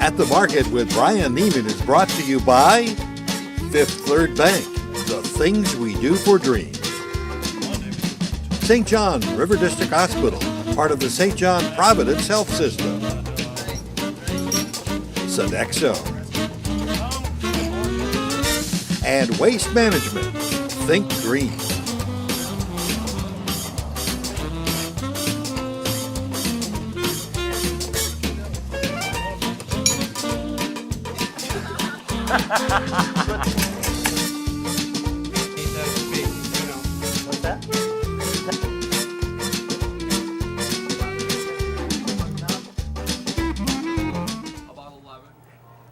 At the Market with Byran Neinman is brought to you by Fifth Third Bank, the things we do for dreams. St. John River District Hospital, part of the St. John Providence Health System. Sodexo. And Waste Management, think green. What's that? About 11.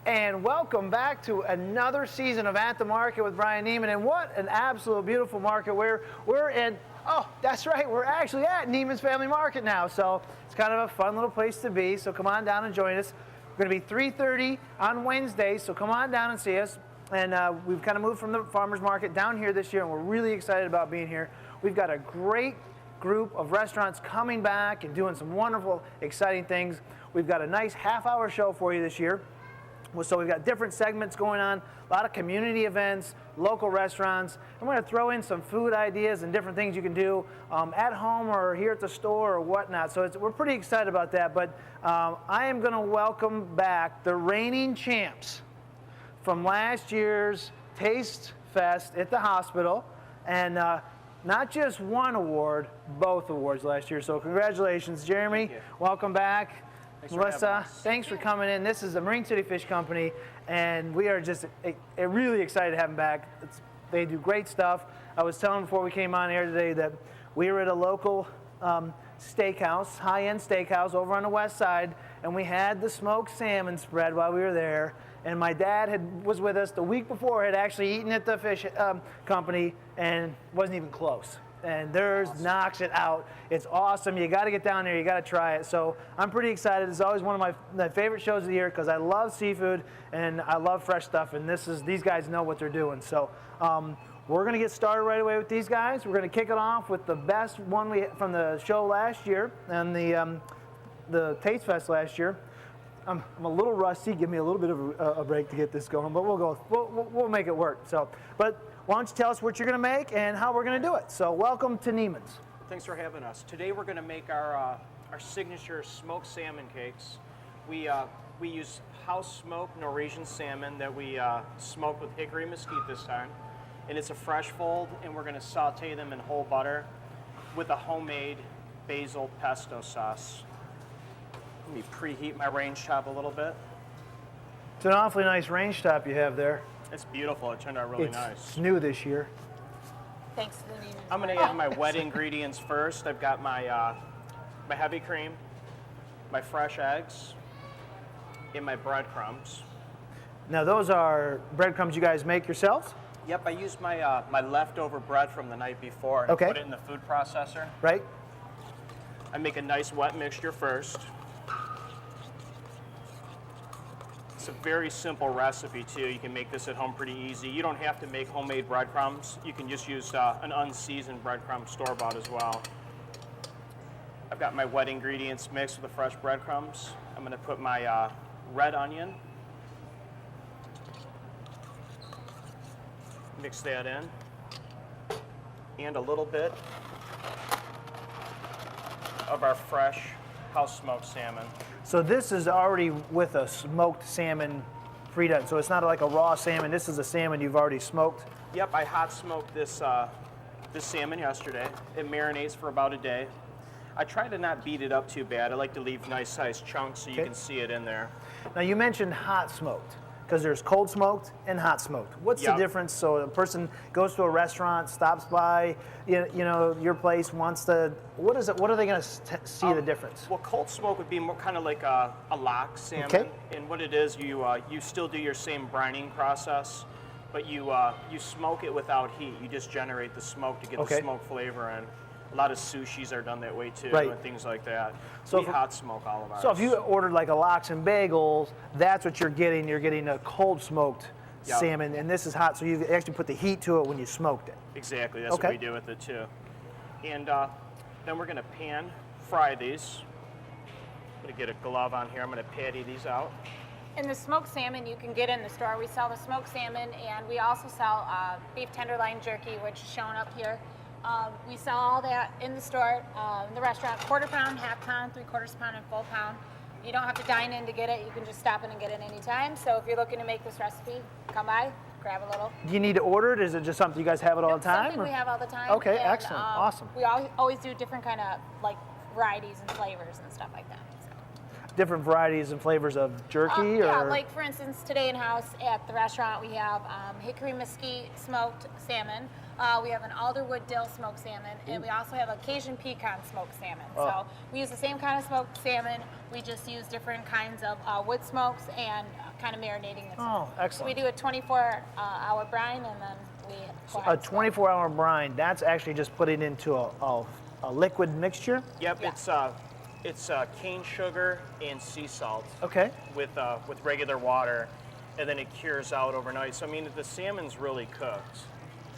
And welcome back to another season of At the Market with Byran Neinman. And what an absolute beautiful market. We're in, oh, that's right, we're actually at Neiman's Family Market now. So it's kind of a fun little place to be. So come on down and join us. We're going to be 3:30 on Wednesday, so come on down and see us. And we've kind of moved from the farmers market down here this year, and we're really excited about being here. We've got a great group of restaurants coming back and doing some wonderful, exciting things. We've got a nice half-hour show for you this year. So we've got different segments going on, a lot of community events, local restaurants, and we're going to throw in some food ideas and different things you can do at home or here at the store or whatnot. So we're pretty excited about that, but I am going to welcome back the reigning champs from last year's Taste Fest at the hospital, and not just one award, both awards last year. So congratulations, Jeremy. Welcome back. Melissa, thanks for coming in. This is the Marine City Fish Company, and we are just really excited to have them back. They do great stuff. I was telling before we came on air today that we were at a local steakhouse, high-end steakhouse over on the west side, and we had the smoked salmon spread while we were there. And my dad was with us the week before, had actually eaten at the fish company and wasn't even close. And theirs knocks it out. It's awesome. You got to get down there. You got to try it. So I'm pretty excited. It's always one of my favorite shows of the year because I love seafood and I love fresh stuff. And these guys know what they're doing. So we're going to get started right away with these guys. We're going to kick it off with the best one from the show last year and the Taste Fest last year. I'm a little rusty. Give me a little bit of a break to get this going, but we'll make it work. So, but why don't you tell us what you're going to make and how we're going to do it? So, welcome to Neiman's. Thanks for having us. Today we're going to make our signature smoked salmon cakes. We use house smoked Norwegian salmon that we smoke with hickory mesquite this time, and it's a fresh fold. And we're going to saute them in whole butter with a homemade basil pesto sauce. Let me preheat my range top a little bit. It's an awfully nice range top you have there. It's beautiful. It turned out really nice. It's new this year. Thanks to the Neiman's. I'm going to add my wet ingredients first. I've got my my heavy cream, my fresh eggs, and my breadcrumbs. Now those are breadcrumbs you guys make yourselves? Yep, I used my my leftover bread from the night before and put it in the food processor. Right. I make a nice wet mixture first. It's a very simple recipe too. You can make this at home pretty easy. You don't have to make homemade breadcrumbs. You can just use an unseasoned breadcrumb store-bought as well. I've got my wet ingredients mixed with the fresh breadcrumbs. I'm going to put my red onion. Mix that in. And a little bit of our fresh house smoked salmon. So this is already with a smoked salmon pre-done. So it's not like a raw salmon. This is a salmon you've already smoked. Yep, I hot smoked this this salmon yesterday. It marinates for about a day. I try to not beat it up too bad. I like to leave nice sized chunks so you can see it in there. Now you mentioned hot smoked because there's cold smoked and hot smoked. What's the difference? So a person goes to a restaurant, stops by, you know, your place, wants to. What is it? What are they going to see the difference? Well, cold smoke would be more kind of like a lock salmon. Okay. And what it is, you still do your same brining process, but you smoke it without heat. You just generate the smoke to get the smoke flavor in. A lot of sushis are done that way too, and things like that. So we hot smoke all of ours. So if you ordered like a lox and bagels, that's what you're getting. You're getting a cold smoked salmon, and this is hot. So you actually put the heat to it when you smoked it. Exactly. That's what we do with it too. And then we're going to pan fry these. I'm going to get a glove on here. I'm going to patty these out. And the smoked salmon you can get in the store. We sell the smoked salmon, and we also sell beef tenderloin jerky, which is shown up here. We sell all that in the store, in the restaurant, quarter pound, half pound, 3/4 pound, and full pound. You don't have to dine in to get it. You can just stop in and get it anytime. So if you're looking to make this recipe, come by, grab a little. Do you need to order it? Is it just something you guys have it all the time? Something or- we have all the time. Okay, and, excellent, awesome. We always do different kind of like varieties and flavors and stuff like that. So. Different varieties and flavors of jerky? Yeah, or? like for instance, today in house at the restaurant we have hickory mesquite smoked salmon. We have an alderwood dill smoked salmon, and we also have a Cajun pecan smoked salmon. So we use the same kind of smoked salmon. We just use different kinds of wood smokes and kind of marinating it. Oh, excellent. So we do a 24-hour brine, and then we go ahead A and smoke. 24-hour brine, that's actually just putting into a liquid mixture? Yep, Yeah. it's cane sugar and sea salt Okay. with regular water, and then it cures out overnight. So I mean, the salmon's really cooked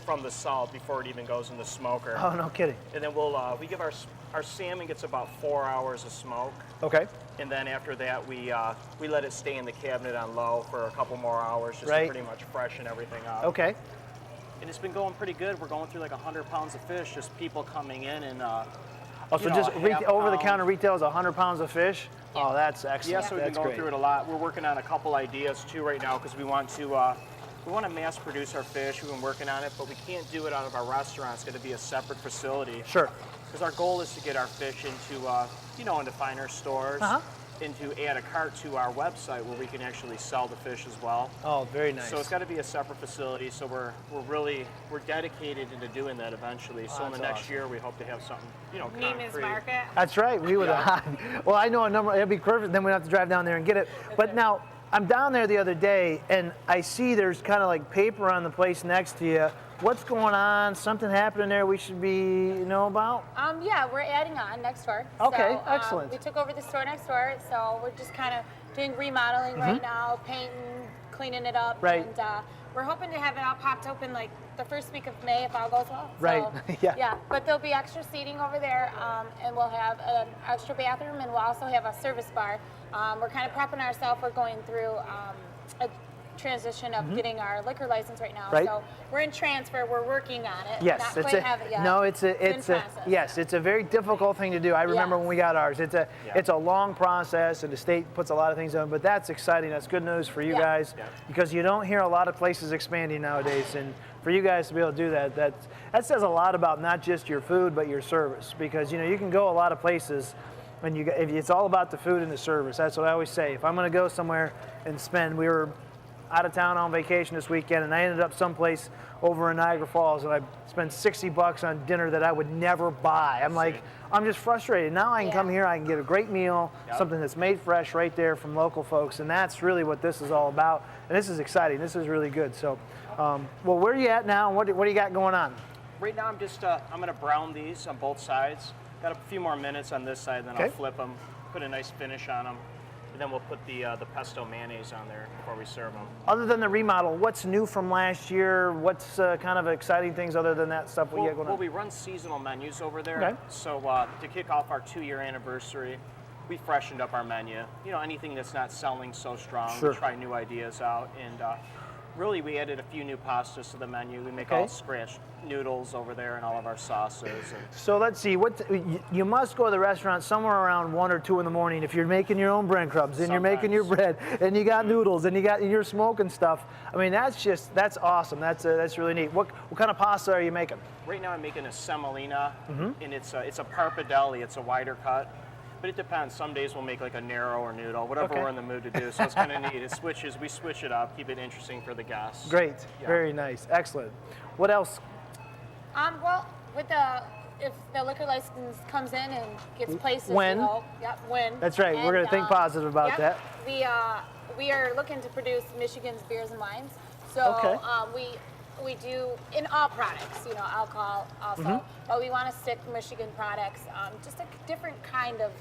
from the salt before it even goes in the smoker. Oh, no kidding. And then we give our salmon gets about 4 hours of smoke, Okay. and then after that we let it stay in the cabinet on low for a couple more hours just Right. to pretty much freshen everything up. Okay. And it's been going pretty good. We're going through like 100 pounds of fish, just people coming in and Oh, so you know, just a half over-the-counter pound. retail is 100 pounds of fish? Yeah. Oh, that's excellent. Yeah, so we've been That's going great. through it a lot. We're working on a couple ideas too right now because we want to mass produce our fish. We've been working on it, but we can't do it out of our restaurant. It's going to be a separate facility. Sure. Because our goal is to get our fish into into finer stores and to add a cart to our website where we can actually sell the fish as well. Oh, very nice. So it's got to be a separate facility. So we're dedicated into doing that eventually. So in the that's next awesome. year we hope to have something Neiman's concrete. Market. That's right. We would. Well, I know a number. It'd be perfect. Then we don't have to drive down there and get it. But now I'm down there the other day, and I see there's kind of like paper on the place next to you. What's going on? Something happening there we should know about? Yeah, we're adding on next door. Okay, So, excellent. We took over the store next door, so we're just kind of doing remodeling right now, painting, cleaning it up. Mm-hmm. Right. And we're hoping to have it all popped open like the first week of May if all goes well. Right, So, yeah. Yeah, but there'll be extra seating over there, and we'll have an extra bathroom, and we'll also have a service bar. We're kind of prepping ourselves. We're going through a transition of getting our liquor license right now. Mm-hmm. Right. So we're in transfer. We're working on it. Yes, Not it's quite have it yet. no, it's a in process. yes, it's a very difficult thing to do. I remember Yes. when we got ours. It's a long process, and the state puts a lot of things on. But that's exciting. That's good news for you Yeah. guys because you don't hear a lot of places expanding nowadays, and for you guys to be able to do that says a lot about not just your food but your service. Because you can go a lot of places. And if it's all about the food and the service. That's what I always say. If I'm going to go somewhere and we were out of town on vacation this weekend, and I ended up someplace over in Niagara Falls, and I spent $60 on dinner that I would never buy. I'm just frustrated. Now I can come here, I can get a great meal, something that's made fresh right there from local folks, and that's really what this is all about. And this is exciting. This is really good. So, well, where are you at now? What do you got going on? Right now I'm just I'm going to brown these on both sides. Got a few more minutes on this side, then Okay. I'll flip them, put a nice finish on them, and then we'll put the pesto mayonnaise on there before we serve them. Other than the remodel, what's new from last year? What's kind of exciting things other than that stuff we got going on? We run seasonal menus over there. Okay. So to kick off our 2-year anniversary, we freshened up our menu. Anything that's not selling so strong, Sure. we try new ideas out. And really, we added a few new pastas to the menu. We make all scratch noodles over there and all of our sauces. And So let's see. You must go to the restaurant somewhere around 1 or 2 in the morning if you're making your own breadcrumbs and you're making your bread and you got noodles and you're smoking stuff. I mean, that's awesome. That's really neat. What kind of pasta are you making? right now I'm making a semolina, and it's a parpadelli. It's a wider cut. But it depends. Some days we'll make like a narrower noodle, whatever we're in the mood to do. So it's kind of neat. We switch it up, keep it interesting for the guests. Great. Yeah. Very nice. Excellent. What else? Well, if the liquor license comes in and gets places, When? When. That's right. We're going to think positive about that. We are looking to produce Michigan's beers and wines. So we do in all products, alcohol also, but we want to stick Michigan products, just a different kind of,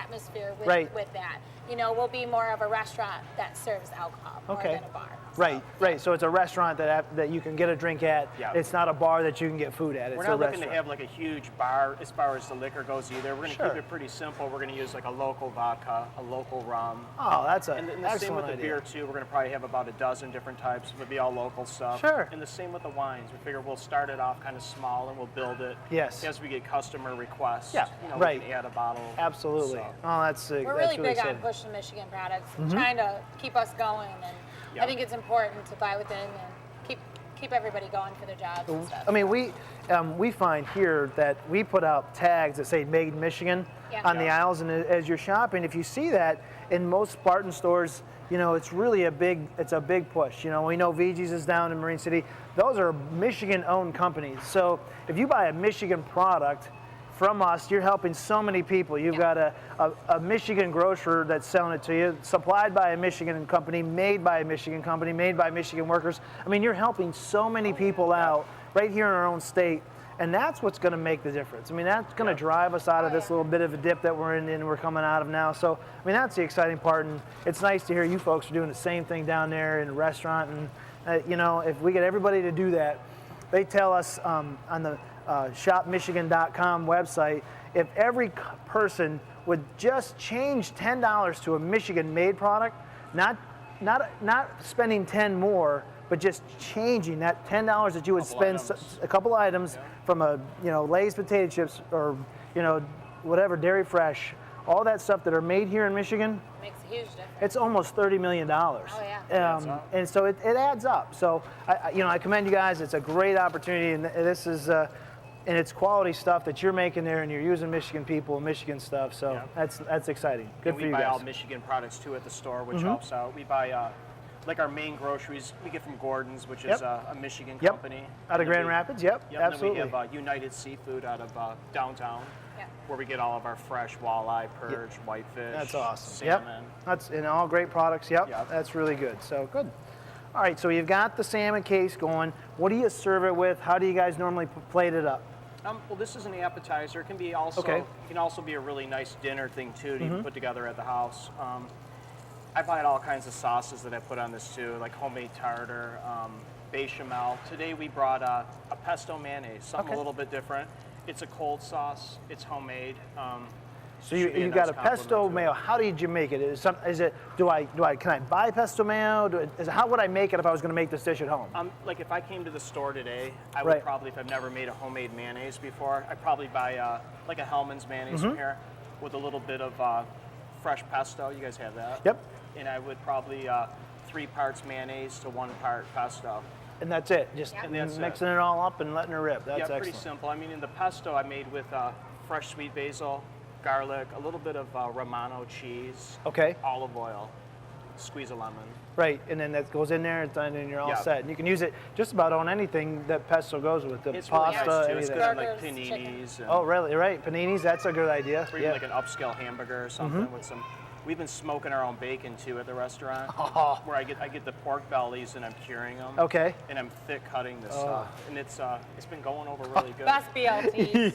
atmosphere with that. we'll be more of a restaurant that serves alcohol more Okay. than a bar. Right, right. So it's a restaurant that you can get a drink at. Yeah. It's not a bar that you can get food at. It's We're a not looking restaurant. to have like a huge bar as far as the liquor goes either. We're going to Sure. keep it pretty simple. We're going to use like a local vodka, a local rum. Oh, that's an And the same excellent with the idea. beer too. We're going to probably have about a dozen different types. It would be all local stuff. Sure. And the same with the wines. We figure we'll start it off kind of small and we'll build it. Yes. As we get customer requests. Yeah, We right. can add a bottle. Absolutely. So. Oh, that's We're really big on exciting. pushing Michigan products, trying to keep us going, and Yeah. I think it's important to buy within and keep everybody going for their jobs and stuff. I mean, we find here that we put out tags that say "Made in Michigan" Yeah. on the Yeah. aisles, and as you're shopping, if you see that in most Spartan stores, it's really a big push. We know VG's is down in Marine City; those are Michigan-owned companies. So if you buy a Michigan product from us, you're helping so many people. You've got a Michigan grocer that's selling it to you, supplied by a Michigan company, made by a Michigan company, made by Michigan workers. I mean, you're helping so many people out right here in our own state, and that's what's going to make the difference. I mean, that's going to drive us out of this little bit of a dip that we're in and we're coming out of now. So, I mean, that's the exciting part, and it's nice to hear you folks are doing the same thing down there in the restaurant. And, if we get everybody to do that, they tell us on the shopmichigan.com website, if every person would just change $10 to a Michigan-made product, not spending 10 more, but just changing that $10 that you would spend a couple items from a Lay's potato chips or whatever, Dairy Fresh, all that stuff that are made here in Michigan. Makes a huge difference. It's almost $30 million. Oh, yeah. And so it adds up. So I commend you guys. It's a great opportunity, and this is and it's quality stuff that you're making there, and you're using Michigan people and Michigan stuff. So that's exciting. Good And for you we buy all guys. Michigan products too at the store, which helps out. We buy like our main groceries we get from Gordon's, which is a Michigan company. Out of And then Grand Rapids. Yep. Absolutely. And then we have United Seafood out of downtown, Yeah. where we get all of our fresh walleye, perch, whitefish. That's awesome. Salmon. Yep. That's and all great products. Yep. Yep. That's really good. So good. All right. So you've got the salmon case going. What do you serve it with? How do you guys normally plate it up? Well, this is an appetizer. It can be also Okay. it can also be a really nice dinner thing too to put together at the house. I find all kinds of sauces that I put on this too, like homemade tartar, bechamel. Today we brought a pesto mayonnaise, something a little bit different. It's a cold sauce. It's homemade. So should be you a got nice a pesto compliment to mayo. it. How did you make it? Can I buy pesto mayo? How would I make it if I was going to make this dish at home? Like if I came to the store today, I would Right. probably, if I've never made a homemade mayonnaise before, I'd probably buy like a Hellman's mayonnaise from here with a little bit of fresh pesto. You guys have that? Yep. And I would probably 3 parts mayonnaise to 1 part pesto. And that's it. Just And that's mixing it all up and letting it rip. That's Yeah, excellent. pretty simple. I mean, in the pesto I made with fresh sweet basil, garlic, a little bit of Romano cheese, Okay. olive oil, squeeze a lemon. Right, and then that goes in there, it's done, and you're all Yeah. set. And you can use it just about on anything that pesto goes with. The It's really pasta, nice too. It's anything. good on like Burgers, chicken. paninis. And Oh, really? Right, paninis. That's a good idea. or even like an upscale hamburger or something with some. We've been smoking our own bacon too at the restaurant, where I get the pork bellies and I'm curing them. Okay. And I'm thick cutting this stuff, and it's been going over really good. Best BLT.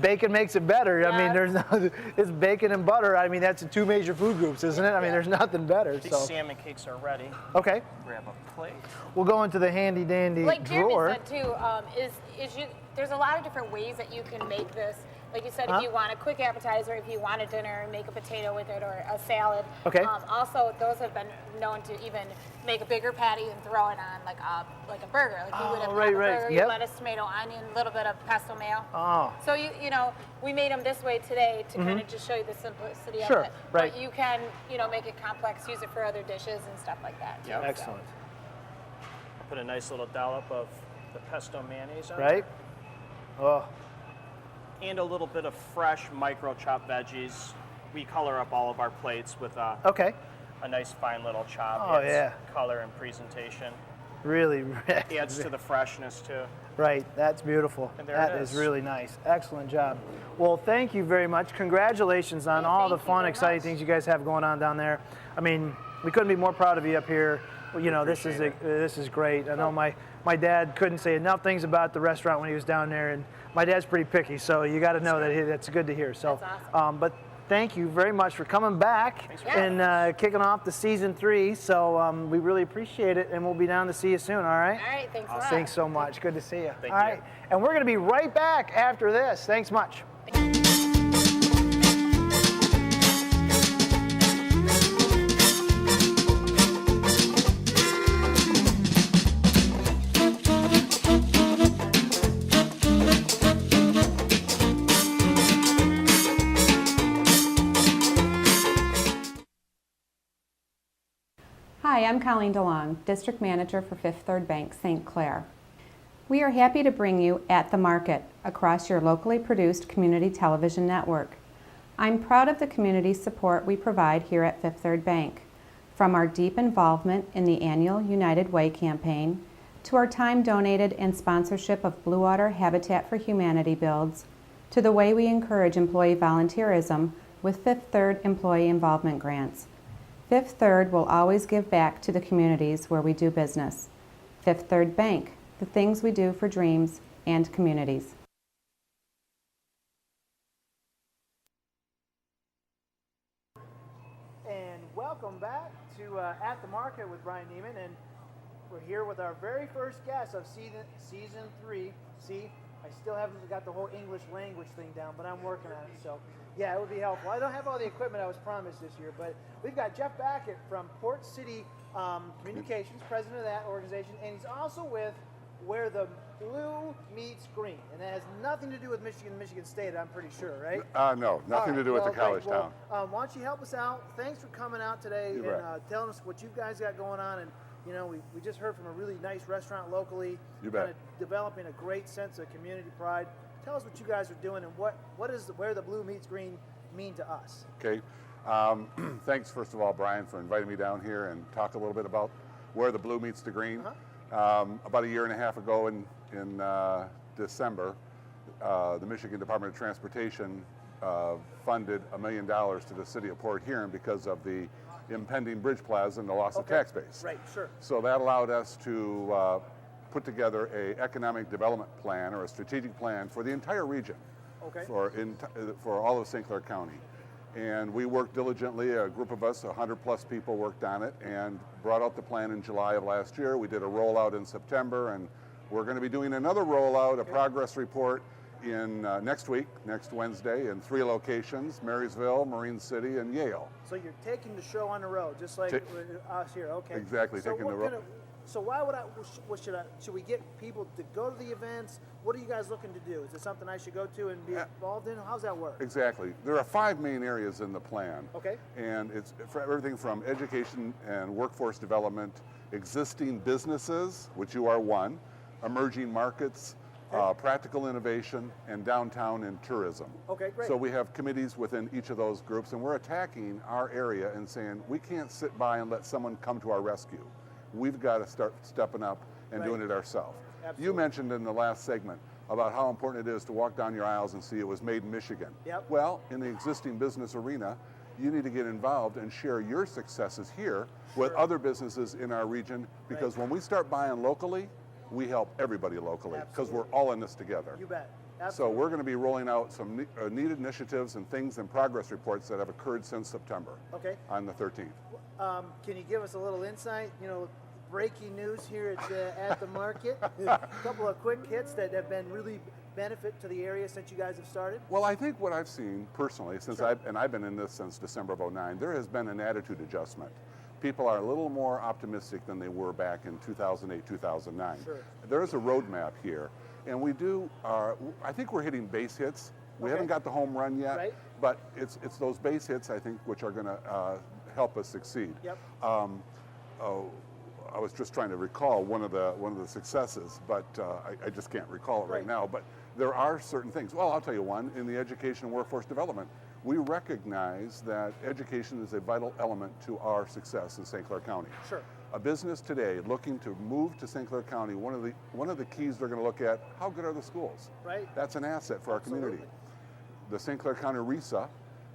Bacon makes it better. I mean, Yes. there's no, it's bacon and butter. I mean, that's the 2 major food groups, isn't it? I mean, there's nothing better. These So, salmon cakes are ready. okay, Grab a plate. we'll go into the handy dandy Like Jeremy drawer. said too, there's a lot of different ways that you can make this. Like you said, if you want a quick appetizer, if you want a dinner, make a potato with it or a salad. Okay. Also, those have been known to even make a bigger patty and throw it on like a burger. Like you would have right, a right. burger, Yep. lettuce, tomato, onion, a little bit of pesto mayo. Oh. So we made them this way today to kind of just show you the simplicity Sure, of it. right. But you can, make it complex, use it for other dishes and stuff like that. too. Yep. Excellent. I'll put a nice little dollop of the pesto mayonnaise on Right? Oh, and a little bit of fresh micro chopped veggies. We color up all of our plates with okay. a nice fine little chop. Oh, Adds yeah. color and presentation. Really, Adds to the freshness too. right. That's beautiful. And there That it is is. really nice. Excellent job. Well, thank you very much. Congratulations on all the thank you fun, very exciting much. things you guys have going on down there. I mean, we couldn't be more proud of you up here. Well, this is great. I know my dad couldn't say enough things about the restaurant when he was down there, and my dad's pretty picky, so you got to know that that's good to hear. So, That's awesome. but thank you very much for coming back and kicking off the season 3. So we really appreciate it, and we'll be down to see you soon, all right? All right, thanks a lot. Thanks so much. Good to see you. Thank all you. right, and we're going to be right back after this. Thanks much. Hi, I'm Colleen DeLong, District Manager for Fifth Third Bank, St. Clair. We are happy to bring you At the Market across your locally produced community television network. I'm proud of the community support we provide here at Fifth Third Bank, from our deep involvement in the annual United Way campaign, to our time donated in sponsorship of Blue Water Habitat for Humanity builds, to the way we encourage employee volunteerism with Fifth Third employee involvement grants. Fifth Third will always give back to the communities where we do business. Fifth Third Bank, the things we do for dreams and communities. And welcome back to At the Market with Byran Neinman, and we're here with our very first guest of season 3. See, I still haven't got the whole English language thing down, but I'm working on it. So, yeah, it would be helpful. I don't have all the equipment I was promised this year, but we've got Jeff Beckett from Port City Communications, president of that organization, and he's also with Where the Blue Meets Green, and that has nothing to do with Michigan State, I'm pretty sure, right? No, nothing to do with the college great. town. Well, why don't you help us out? Thanks for coming out today You and bet. telling us what you guys got going on. And you know, we just heard from a really nice restaurant locally. You bet. Kind of developing a great sense of community pride. Tell us what you guys are doing and what does Where the Blue Meets Green mean to us? Okay. Thanks, first of all, Brian, for inviting me down here and talk a little bit about where the blue meets the green. About a year and a half ago in December, the Michigan Department of Transportation funded $1 million to the city of Port Huron because of the impending bridge plaza and the loss of tax base. Right, sure. So that allowed us to put together an economic development plan or a strategic plan for the entire region, for all of St. Clair County. And we worked diligently, a group of us, 100 plus people worked on it and brought out the plan in July of last year. We did a rollout in September, and we're going to be doing another rollout, a progress report in next week, next Wednesday, in 3 locations, Marysville, Marine City, and Yale. So you're taking the show on the road, just like us here, okay? Exactly, so taking the road. So why would should we get people to go to the events? What are you guys looking to do? Is it something I should go to and be involved in? How's that work? Exactly. There are 5 main areas in the plan. Okay. And it's for everything from education and workforce development, existing businesses, which you are one, emerging markets, practical innovation, and downtown and tourism. Okay, great. So we have committees within each of those groups, and we're attacking our area and saying, we can't sit by and let someone come to our rescue. We've got to start stepping up and doing it ourselves. Absolutely. You mentioned in the last segment about how important it is to walk down your aisles and see it was made in Michigan. Yep. Well, in the existing business arena, you need to get involved and share your successes here with other businesses in our region, because when we start buying locally, we help everybody locally, because we're all in this together. You bet. So Absolutely. we're going to be rolling out some needed initiatives and things and progress reports that have occurred since September on the 13th. Can you give us a little insight? You know, breaking news here at the market. A couple of quick hits that have been really benefit to the area since you guys have started. Well, I think what I've seen personally, since I've been in this since December of '09, there has been an attitude adjustment. People are a little more optimistic than they were back in 2008, 2009. Sure. There is a roadmap here, and we do. I think we're hitting base hits. We haven't got the home run yet, but it's those base hits, I think, which are going to help us succeed. Yep. I was just trying to recall one of the successes, but I just can't recall it right now. But there are certain things. Well, I'll tell you one. In the education and workforce development, we recognize that education is a vital element to our success in St. Clair County. Sure. A business today looking to move to St. Clair County, one of the keys they're going to look at, how good are the schools? Right. That's an asset for our community. The St. Clair County RESA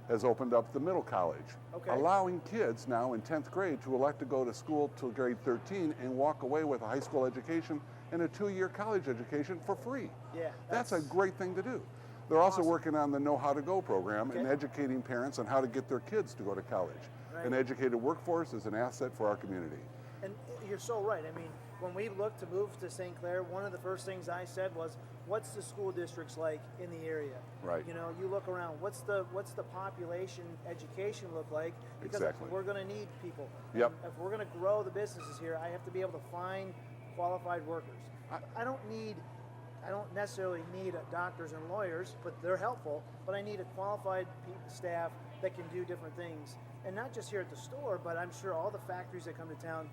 has opened up the middle college, allowing kids now in 10th grade to elect to go to school till grade 13 and walk away with a high school education and a 2-year college education for free. Yeah. That's a great thing to do. They're also working on the Know How to Go program and educating parents on how to get their kids to go to college. An educated workforce is an asset for our community. And you're so right. I mean, when we looked to move to St. Clair, one of the first things I said was, what's the school districts like in the area? Right. You know, you look around, what's the population education look like? Because Exactly. we're going to need people. Yep. And if we're going to grow the businesses here, I have to be able to find qualified workers. I don't necessarily need doctors and lawyers, but they're helpful, but I need a qualified staff that can do different things. And not just here at the store, but I'm sure all the factories that come to town,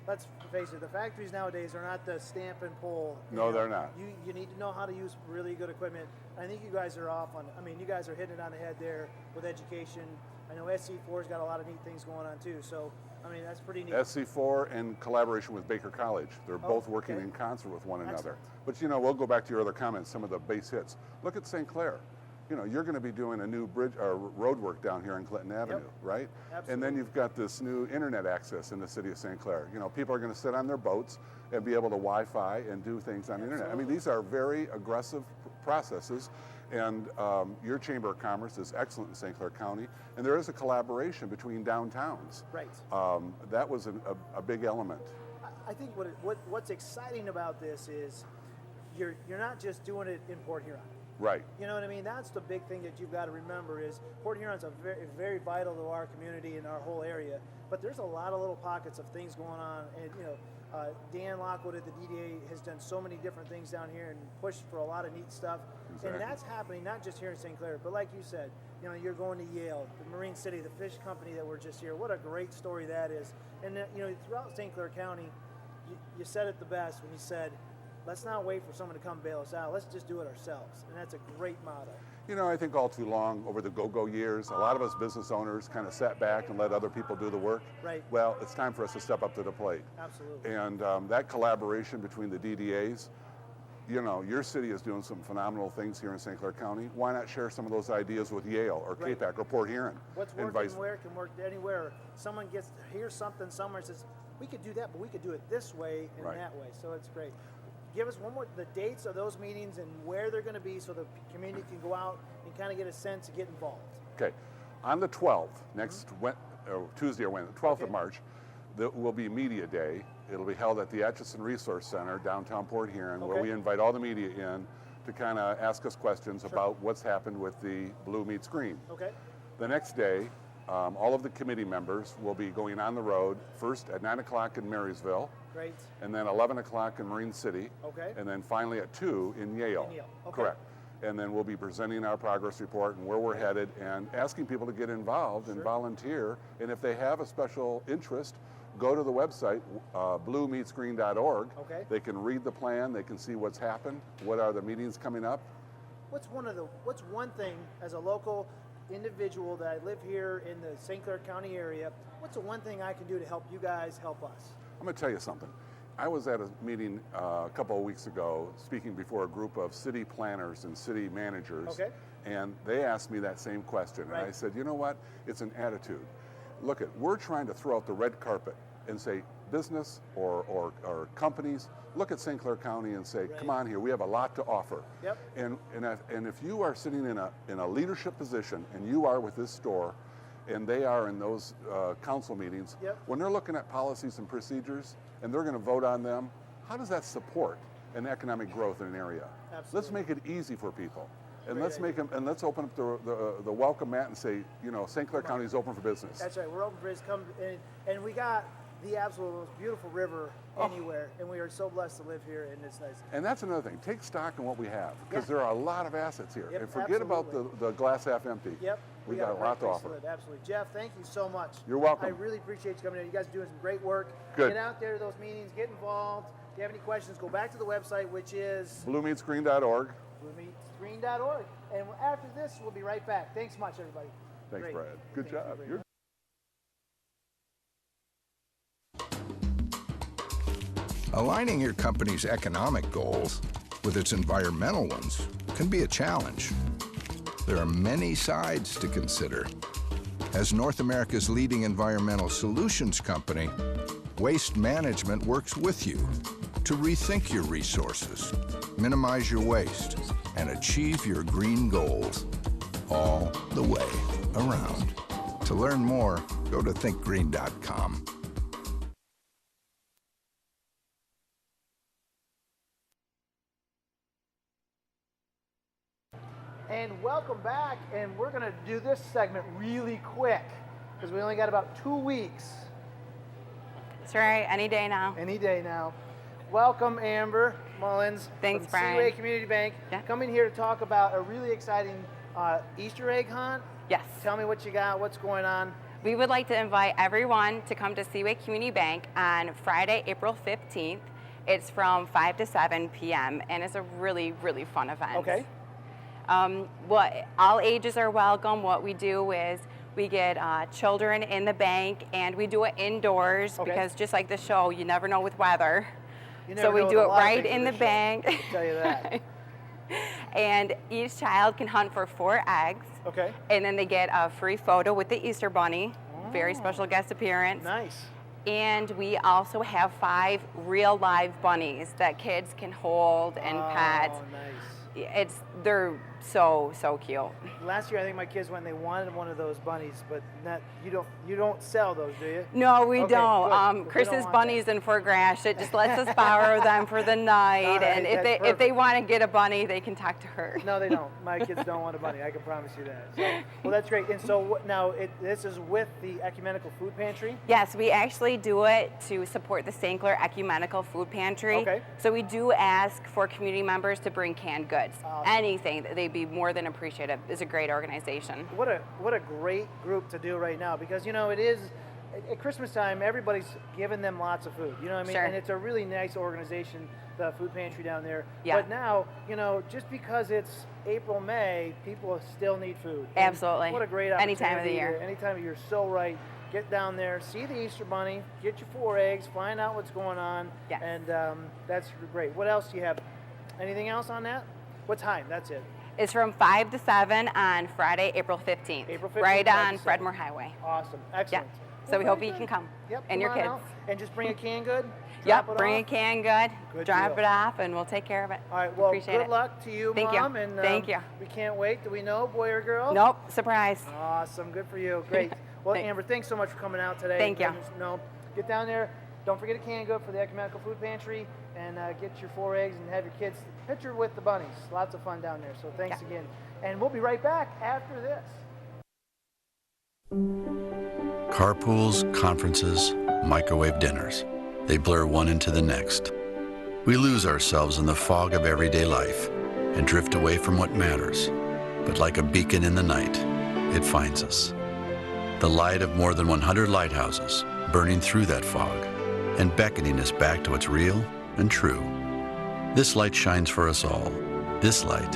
let's face it, the factories nowadays are not the stamp and pull. No, they're not. You need to know how to use really good equipment. I think you guys are off on, you guys are hitting it on the head there with education. I know SC4's got a lot of neat things going on too, so, that's pretty neat. SC4 in collaboration with Baker College. They're both working in concert with one another. But we'll go back to your other comments, some of the base hits. Look at St. Clair. You're going to be doing a new bridge or road work down here on Clinton Avenue, right? Absolutely. And then you've got this new internet access in the city of St. Clair. People are going to sit on their boats and be able to Wi-Fi and do things on the internet. These are very aggressive processes, and your Chamber of Commerce is excellent in St. Clair County, and there is a collaboration between downtowns. Right. That was a big element. I think what's exciting about this is you're not just doing it in Port Huron. Right. You know what I mean? That's the big thing that you've got to remember is Port Huron's very, very vital to our community and our whole area. But there's a lot of little pockets of things going on. And, Dan Lockwood at the DDA has done so many different things down here and pushed for a lot of neat stuff. Exactly. And that's happening not just here in St. Clair, but like you said, you're going to Yale, the Marine City, the fish company that were just here. What a great story that is. And, throughout St. Clair County, you said it the best when you said, let's not wait for someone to come bail us out. Let's just do it ourselves. And that's a great motto. I think all too long over the go-go years, a lot of us business owners kind of sat back and let other people do the work. Right. Well, it's time for us to step up to the plate. Absolutely. And that collaboration between the DDAs, your city is doing some phenomenal things here in St. Clair County. Why not share some of those ideas with Yale or KPAC or Port Huron? What's working where can work anywhere. Someone hears something somewhere and says, we could do that, but we could do it this way and that way. So it's great. Give us the dates of those meetings and where they're going to be so the community can go out and kind of get a sense and get involved. Okay. On the 12th, next Tuesday or Wednesday, 12th of March, there will be Media Day. It'll be held at the Atchison Resource Center, downtown Port Huron, where we invite all the media in to kind of ask us questions about what's happened with the Blue Meets Green. Okay. The next day, all of the committee members will be going on the road, first at 9 o'clock in Marysville. Great. And then 11 o'clock in Marine City. Okay. And then finally at 2 in Yale. Okay. Correct. And then we'll be presenting our progress report and where we're headed and asking people to get involved and volunteer. And if they have a special interest, go to the website, bluemeetsgreen.org. Okay. They can read the plan, they can see what's happened, what are the meetings coming up. What's one thing as a local individual that I live here in the St. Clair County area, what's the one thing I can do to help you guys help us? I'm going to tell you something. I was at a meeting a couple of weeks ago speaking before a group of city planners and city managers, and they asked me that same question. And I said, you know what? It's an attitude. Look, we're trying to throw out the red carpet and say, business or companies, look at St. Clair County and say, come on here, we have a lot to offer. Yep. And if you are sitting in a leadership position, and you are with this store, and they are in those council meetings, when they're looking at policies and procedures, and they're going to vote on them, how does that support an economic growth in an area? Absolutely. Let's make it easy for people. And let's make them, and let's open up the welcome mat and say, St. Clair County is open for business. That's right. We're open for business. Come and we got the absolute most beautiful river anywhere, and we are so blessed to live here, and it's nice. And that's another thing. Take stock in what we have, because there are a lot of assets here. And forget about the glass half empty. Yep. We got a lot to offer. Absolutely. Jeff, thank you so much. You're welcome. I really appreciate you coming in. You guys are doing some great work. Good. Get out there to those meetings. Get involved. If you have any questions, go back to the website, which is bluemeetsgreen.org. bluemeetsgreen.org. And after this, we'll be right back. Thanks much, everybody. Thanks, Brad. Good job. Aligning your company's economic goals with its environmental ones can be a challenge. There are many sides to consider. As North America's leading environmental solutions company, Waste Management works with you to rethink your resources, minimize your waste, and achieve your green goals, all the way around. To learn more, go to thinkgreen.com. And welcome back, and we're going to do this segment really quick because we only got about 2 weeks. That's right, any day now. Any day now. Welcome, Amber Mullins. Thanks, from Brian. Seaway Community Bank. Yeah. Coming here to talk about a really exciting Easter egg hunt. Yes. Tell me what you got, what's going on. We would like to invite everyone to come to Seaway Community Bank on Friday, April 15th. It's from 5 to 7 p.m. and it's a really, really fun event. Okay. All ages are welcome. What we do is we get children in the bank, and we do it indoors because just like the show, you never know with weather. So we do it right in the bank. I can tell you that. And each child can hunt for 4 eggs. Okay. And then they get a free photo with the Easter Bunny. Very special guest appearance. Nice. And we also have 5 real live bunnies that kids can hold and pet. Oh, nice. They're so cute. Last year, I think my kids went, they wanted one of those bunnies, but you don't sell those, do you? No, we Okay, don't. good, 'cause we Chris's don't want bunnies in Fort Gratiot just lets us borrow them for the night. All right, And that's if they want to get a bunny, they can talk to her. No, they don't. My kids don't want a bunny. I can promise you that. So, well, that's great. And so now this is with the Ecumenical Food Pantry? Yes, we actually do it to support the St. Clair Ecumenical Food Pantry. Okay. So we do ask for community members to bring canned goods. Awesome. Anything, they'd be more than appreciative. It's a great organization. What a great group to do right now, because it is at Christmas time, everybody's giving them lots of food. You know what I mean? Sure. And it's a really nice organization, the food pantry down there. Yeah. But now, just because it's April, May, people still need food. And Absolutely. what a great Any opportunity. time of the year. Any time of year, so right. Get down there, see the Easter Bunny, get your 4 eggs, find out what's going on. Yes. And that's great. What else do you have? Anything else on that? What time? That's it. It's from 5 to 7 on Friday, April 15th. April 15th, Right 5 on to 7. Fredmore Highway. Awesome. Excellent. So Well, we hope very you can good. come. Yep, And your come on kids. out. And just bring a canned good? Yep, Drop it bring a off? can good, Good drop deal. it off, and we'll take care of it. All right, well, Appreciate good it. luck to you, Thank you. Mom. And Thank you. We can't wait. Do we know, boy or girl? Nope, surprise. Awesome. Good for you. Great. Well, Thanks. Amber, thanks so much for coming out today. Thank you. Get down there. Don't forget a canned good for the Ecumenical Food Pantry, and get your 4 eggs and have your kids picture with the bunnies. Lots of fun down there. So thanks again. And we'll be right back after this. Carpools, conferences, microwave dinners. They blur one into the next. We lose ourselves in the fog of everyday life and drift away from what matters. But like a beacon in the night, it finds us. The light of more than 100 lighthouses burning through that fog and beckoning us back to what's real and true. This light shines for us all. This light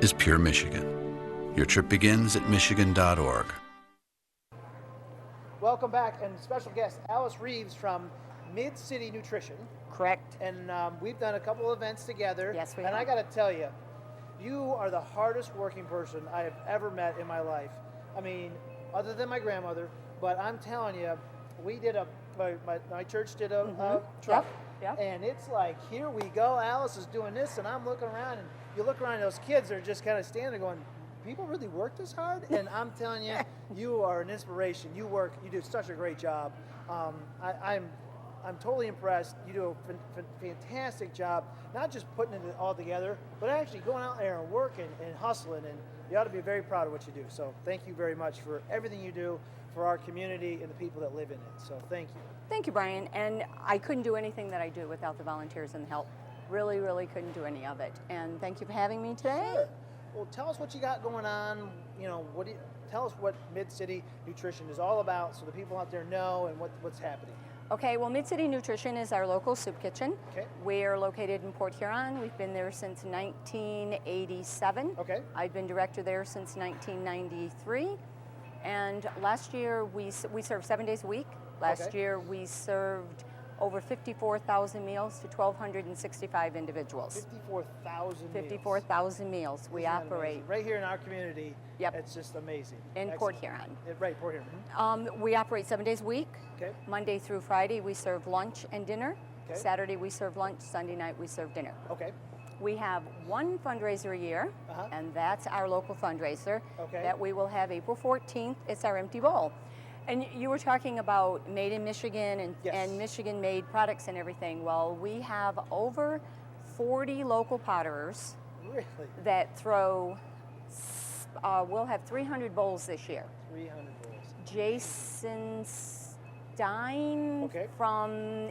is Pure Michigan. Your trip begins at michigan.org. Welcome back, and special guest Alice Rieves from Mid-City Nutrition. Correct. And we've done a couple of events together. Yes, we And have. I got to tell you, you are the hardest working person I have ever met in my life. I mean, other than my grandmother, but I'm telling you, we did my church did a truck. Yep. And it's like, here we go, Alice is doing this, and I'm looking around, and you look around, and those kids are just kind of standing there going, people really work this hard? And I'm telling you, you are an inspiration. You do such a great job. I'm totally impressed. You do a fantastic job, not just putting it all together, but actually going out there and working and hustling, and you ought to be very proud of what you do. So thank you very much for everything you do for our community and the people that live in it. So thank you. Thank you, Brian. And I couldn't do anything that I do without the volunteers and the help. Really, really couldn't do any of it. And thank you for having me today. Sure. Well, tell us what you got going on. Tell us what Mid-City Nutrition is all about, so the people out there know and what's happening. Okay, well, Mid-City Nutrition is our local soup kitchen. Okay. We are located in Port Huron. We've been there since 1987. Okay. I've been director there since 1993. And last year, we served 7 days a week. Last year, we served over 54,000 meals to 1,265 individuals. 54,000 meals. 54,000 meals we Isn't that operate. amazing? Right here in our community. Yep. It's just amazing. In Excellent. Port Huron. Right, Port Huron. We operate 7 days a week. Okay. Monday through Friday, we serve lunch and dinner. Okay. Saturday we serve lunch, Sunday night we serve dinner. Okay. We have one fundraiser a year, and that's our local fundraiser that we will have April 14th. It's our Empty Bowl. And you were talking about made in Michigan and Michigan-made products and everything. Well, we have over 40 local potterers that throw, we'll have 300 bowls this year. 300 bowls. Jason Stein from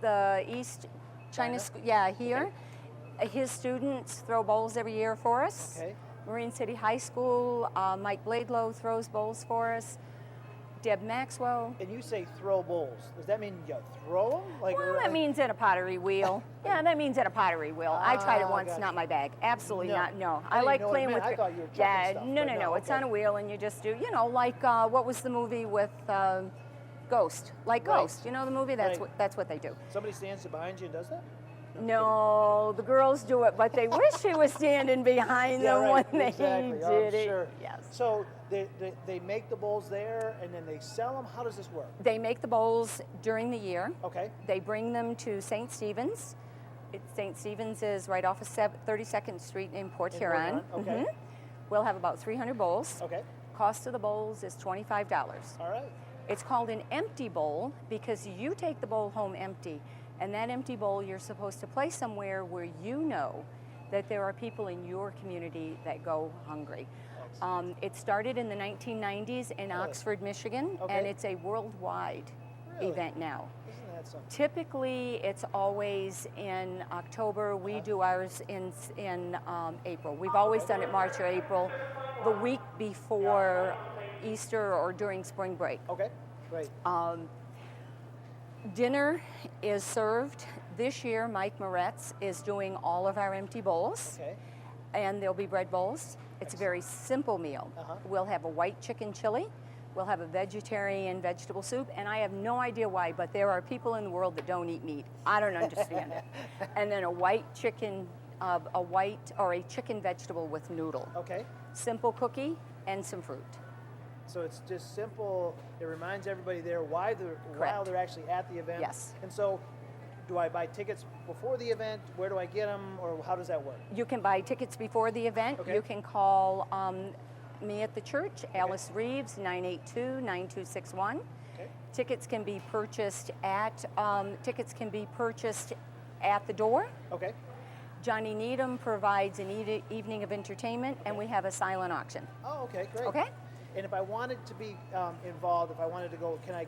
the East China School, here. His students throw bowls every year for us. Marine City High School, Mike Bladelow throws bowls for us. Deb Maxwell. And you say throw bowls. Does that mean you throw them? Like, well, that means in a pottery wheel. Yeah, that means in a pottery wheel. I tried it once, not my bag. Absolutely not, no. I like playing with... I thought you were stuff, no. It's on a wheel and you just do, you know, like what was the movie with Ghost? Like Ghost, you know the movie? That's what they do. Somebody stands behind you and does that? No, the girls do it, but they wish he was standing behind them when they did it. Sure. Yes. So they make the bowls there and then they sell them? How does this work? They make the bowls during the year. Okay. They bring them to St. Stephen's. St. Stephen's is right off of 32nd Street in Port Huron. Okay. We'll have about 300 bowls. Okay. Cost of the bowls is $25. All right. It's called an empty bowl because you take the bowl home empty. And that empty bowl you're supposed to place somewhere where you know that there are people in your community that go hungry. It started in the 1990s in Oxford, Michigan, and it's a worldwide event now. Isn't that something? Typically, it's always in October. We do ours in April. We've always done it March or April, the week before Easter or during spring break. Okay, great. Dinner is served. This year, Mike Moretz is doing all of our empty bowls. Okay. And there'll be bread bowls. It's a very simple meal. We'll have a white chicken chili. We'll have a vegetarian vegetable soup. And I have no idea why, but there are people in the world that don't eat meat. I don't understand it. And then a white chicken, a chicken vegetable with noodle. Okay. Simple cookie and some fruit. So it's just simple. It reminds everybody there while they're actually at the event. Yes. And so, do I buy tickets before the event? Where do I get them, or how does that work? You can buy tickets before the event. Okay. You can call me at the church, Alice Rieves, 982-9261. Okay. Tickets can be purchased at the door. Okay. Johnny Needham provides an evening of entertainment, and we have a silent auction. Oh, okay, great. Okay. And if I wanted to be involved, if I wanted to go, do I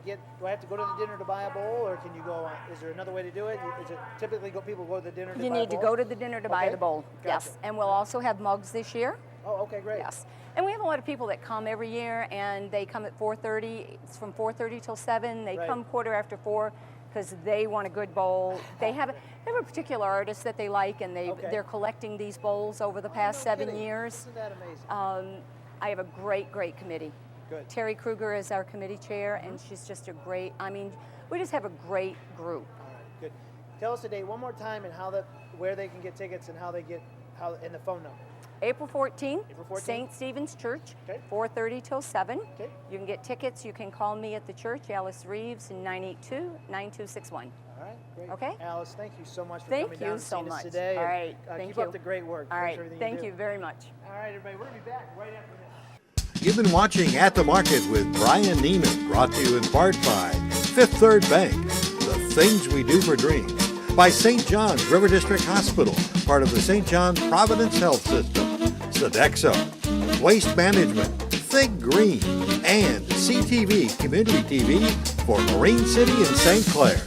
have to go to the dinner to buy a bowl, or can you go, is there another way to do it? Is it typically people go to the dinner to buy a bowl? You need to go to the dinner to buy the bowl, yes. And we'll also have mugs this year. Oh, okay, great. Yes. And we have a lot of people that come every year, and they come at 4:30. It's from 4:30 till 7. They come 4:15 because they want a good bowl. They have a particular artist that they like, and they're collecting these bowls over the past 7 years. Isn't that amazing? I have a great committee. Good. Terry Kruger is our committee chair, and she's just we just have a great group. All right, good. Tell us the date one more time and where they can get tickets and and the phone number. April 14th, April 14th. St. Stephen's Church, Okay. 4:30 till 7. Okay. You can get tickets. You can call me at the church, Alice Rieves, 982-9261. All right, great. Okay. Alice, thank you so much for coming down and seeing us much. today. All right, and keep up the great work. All right, Thanks for everything thank do. you very much. All right, everybody, we're going to be back right after this. You've been watching At the Market with Byran Neinman, brought to you in part by Fifth Third Bank, the things we do for dreams, by St. John's River District Hospital, part of the St. John's Providence Health System, Sodexo, Waste Management, Fig Green, and CTV Community TV for Marine City and St. Clair.